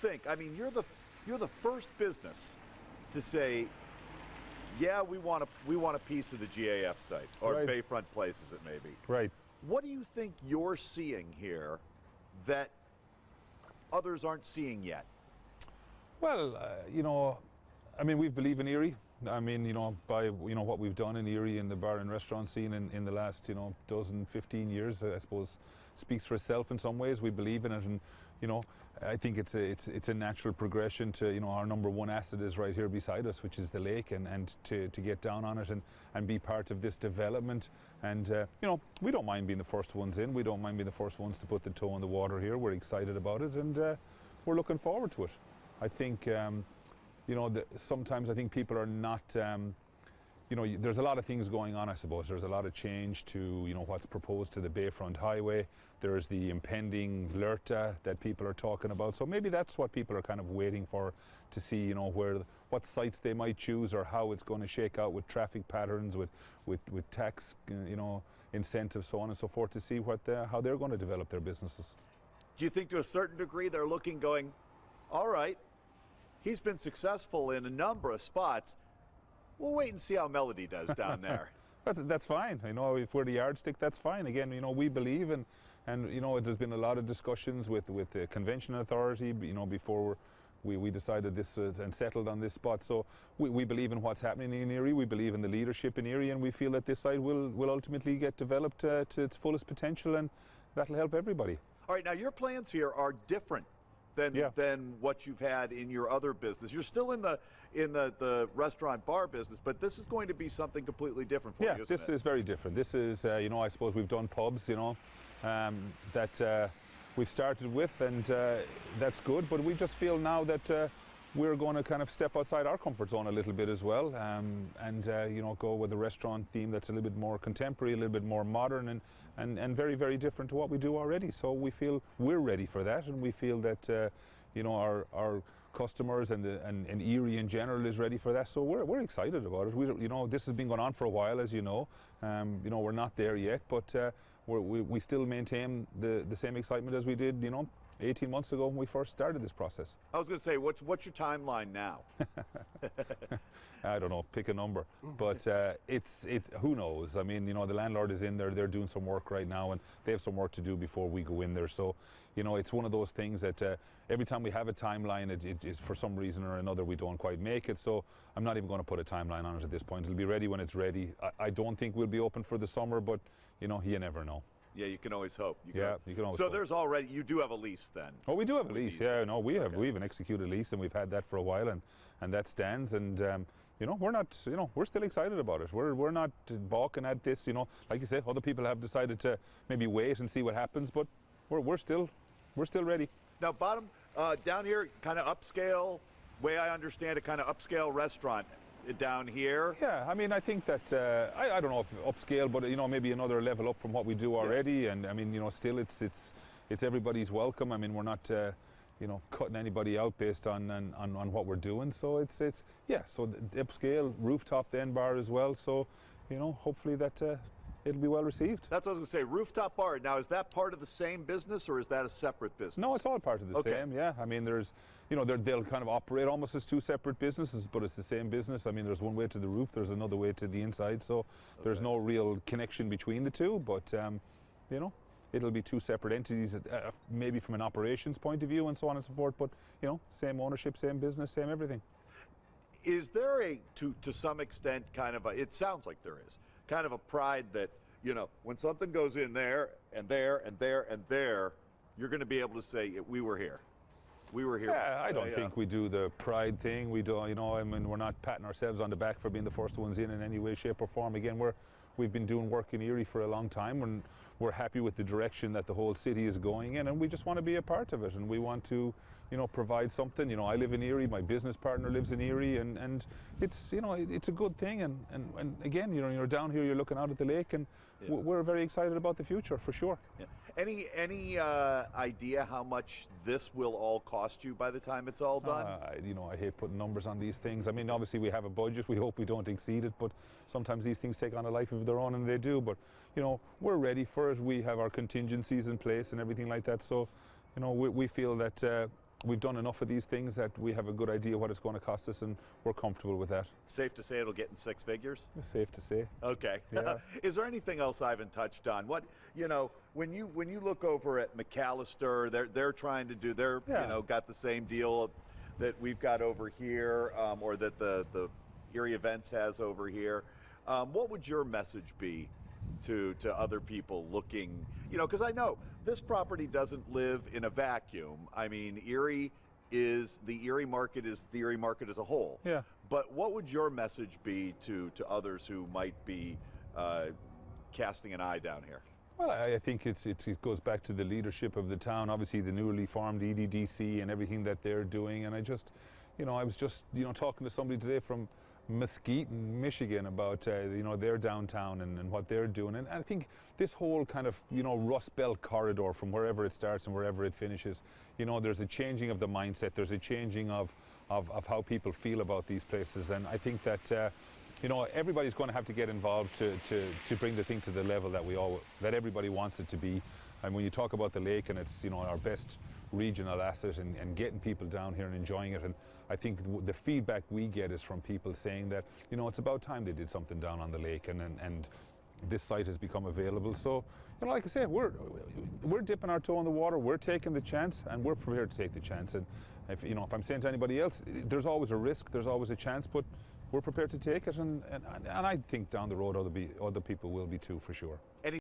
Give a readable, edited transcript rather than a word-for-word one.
think? I mean, you're the first business to say, yeah, we want a piece of the GAF site or Right. Bayfront Place, as it may be. Right. What do you think you're seeing here that others aren't seeing yet? Well, I mean, we believe in Erie. I mean, by what we've done in Erie in the bar and restaurant scene in the last dozen, 15 years, I suppose, speaks for itself in some ways. We believe in it, and I think it's a natural progression to our number one asset is right here beside us, which is the lake, and to get down on it and be part of this development. And we don't mind being the first ones in. We don't mind being the first ones to put the toe in the water here. We're excited about it, and we're looking forward to it. I think. Sometimes I think people are not, there's a lot of things going on, I suppose. There's a lot of change to, what's proposed to the Bayfront Highway. There's the impending LERTA that people are talking about. So maybe that's what people are kind of waiting for to see, what sites they might choose or how it's going to shake out with traffic patterns, with tax, incentives, so on and so forth, to see how they're going to develop their businesses. Do you think to a certain degree they're looking, going, all right, he's been successful in a number of spots. We'll wait and see how Melody does down there. That's fine. If we're the yardstick, that's fine. Again, we believe and there's been a lot of discussions with the convention authority, before we decided this and settled on this spot. So we believe in what's happening in Erie. We believe in the leadership in Erie, and we feel that this site will ultimately get developed to its fullest potential, and that'll help everybody. All right, now your plans here are different than what you've had in your other business. You're still in the restaurant bar business, but this is going to be something completely different for you, isn't it? This is very different. This is, I suppose we've done pubs, that we've started with, and that's good, but we just feel now that we're going to kind of step outside our comfort zone a little bit as well, and go with a restaurant theme that's a little bit more contemporary, a little bit more modern, and very, very different to what we do already. So we feel we're ready for that, and we feel that our customers and Erie in general is ready for that. So we're excited about it. This has been going on for a while, as you know. We're not there yet, but we still maintain the same excitement as we did 18 months ago when we first started this process. I was going to say, what's your timeline now? I don't know, pick a number, but who knows? I mean, the landlord is in there, they're doing some work right now, and they have some work to do before we go in there. So, it's one of those things that every time we have a timeline, it is for some reason or another we don't quite make it. So I'm not even going to put a timeline on it at this point. It'll be ready when it's ready. I don't think we'll be open for the summer, but you never know. Yeah, you can always hope. You can always hope. So there's you do have a lease then? Oh, we do have a lease. Yeah, no, we have an executed lease, and we've had that for a while, and that stands. And we're not, we're still excited about it. We're not balking at this. Like you say, other people have decided to maybe wait and see what happens, but we're still ready. Now, bottom down here, kind of upscale. Way I understand it, kind of upscale restaurant down here. Yeah, I mean, I think that I don't know if upscale, but maybe another level up from what we do already. Yeah. And I mean, still it's everybody's welcome. I mean, we're not cutting anybody out based on what we're doing. So so the upscale rooftop then bar as well. So hopefully that it'll be well received. That's what I was going to say. Rooftop bar. Now, is that part of the same business, or is that a separate business? No, it's all part of the same. Yeah, I mean, there's, they'll kind of operate almost as two separate businesses, but it's the same business. I mean, there's one way to the roof, there's another way to the inside, so there's no real connection between the two. But it'll be two separate entities, maybe from an operations point of view and so on and so forth. But same ownership, same business, same everything. Is there to some extent, kind of it sounds like there is, kind of a pride that, when something goes in there and there and there and there, you're going to be able to say, we were here. We were here. Yeah, I don't think we do the pride thing. We do, I mean, we're not patting ourselves on the back for being the first ones in any way, shape or form. Again, we've been doing work in Erie for a long time, and we're happy with the direction that the whole city is going in, and we just want to be a part of it, and we want to provide something. I live in Erie, my business partner lives in Erie, and it's it's a good thing, and again, you're down here, you're looking out at the lake, and we're very excited about the future for sure. Yeah. Any idea how much this will all cost you by the time it's all done? I hate putting numbers on these things. I mean, obviously we have a budget, we hope we don't exceed it, but sometimes these things take on a life of their own, and they do. But we're ready for it. We have our contingencies in place and everything like that, so we feel that we've done enough of these things that we have a good idea what it's going to cost us, and we're comfortable with that. Safe to say it'll get in 6 figures? It's safe to say. Okay. Yeah. Is there anything else I haven't touched on? What, you know, when you look over at McAllister, they're trying to do, they're Yeah. you know, got the same deal that we've got over here, or that the Erie Events has over here. What would your message be to other people looking, you know, because I know this property doesn't live in a vacuum. I mean, the Erie market is the Erie market as a whole. Yeah. But what would your message be to others who might be casting an eye down here? Well, I think it goes back to the leadership of the town, obviously the newly formed EDDC and everything that they're doing. And I was just, you know, talking to somebody today from Mesquite, Michigan, about you know, their downtown and what they're doing. And I think this whole kind of, you know, Rust Belt corridor, from wherever it starts and wherever it finishes, you know, there's a changing of the mindset, there's a changing of how people feel about these places. And I think that you know, everybody's going to have to get involved to bring the thing to the level that everybody wants it to be. And when you talk about the lake, and it's, you know, our best regional asset, and getting people down here and enjoying it, and I think the feedback we get is from people saying that, you know, it's about time they did something down on the lake, and this site has become available. So, you know, like I say, we're dipping our toe in the water, we're taking the chance, and we're prepared to take the chance. And if, you know, if I'm saying to anybody else, there's always a risk, there's always a chance, but we're prepared to take it, and I think down the road other people will be too, for sure.